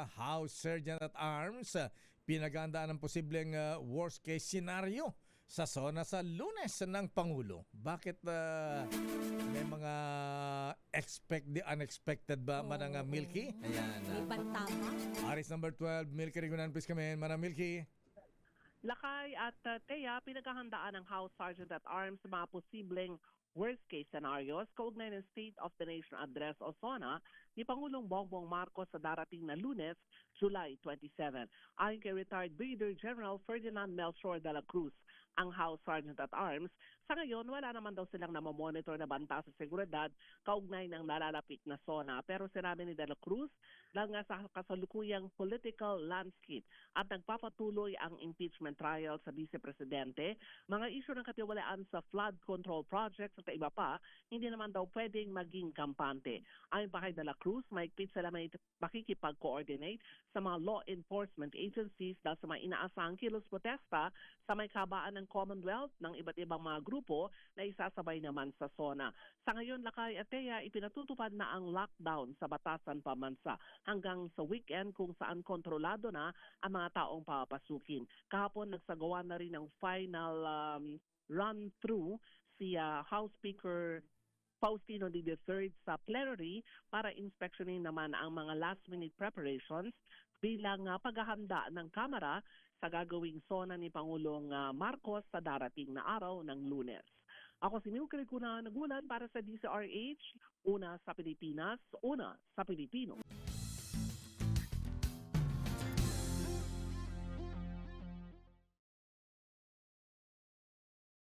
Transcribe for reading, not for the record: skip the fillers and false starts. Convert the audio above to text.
House Sergeant at Arms, pinaghandaan ng posibleng worst case scenario sa SONA sa Lunes ng Pangulo. Bakit may mga expect the unexpected ba, Manang Milky? Ayan. May bantama. Aris number 12, Milky Rigunan, please come in. Manang Milky. Lakay at Teya, pinaghahandaan ng House Sergeant at Arms sa mga posibleng worst-case scenarios kaugnay ng State of the Nation Address o SONA ni Pangulong Bongbong Marcos sa darating na Lunes, July 27. Ayon kay retired Brigadier General Ferdinand Melchor de la Cruz, ang House Sergeant at Arms, sa ngayon wala naman daw silang namamonitor na banta sa seguridad kaugnay ng nalalapit na SONA. Pero sinabi ni de la Cruz, dahil nga sa kasalukuyang political landscape at nagpapatuloy ang impeachment trial sa Vice Presidente, mga isyu ng katiwalaan sa flood control projects at iba pa, hindi naman daw pwedeng maging kampante. Ayon pa kay de la Cruz, maigpit sila may makikipag-coordinate sa mga law enforcement agencies dahil sa mga inaasahang kilos protesta sa may kabaan ng Commonwealth ng iba't ibang mga grupo na isasabay naman sa SONA. Sa ngayon, Lakay at Teya, ipinatutupad na ang lockdown sa batasan pambansa hanggang sa weekend kung saan kontrolado na ang mga taong papasukin. Kahapon, nagsagawa na rin ang final run-through si House Speaker Faustino D. III sa plenary para inspeksyonin naman ang mga last-minute preparations bilang paghahanda ng Kamara sa gagawing SONA ni Pangulong Marcos sa darating na araw ng Lunes. Ako si Milky Rigunan, nagulat para sa DCRH, una sa Pilipinas, una sa Pilipino.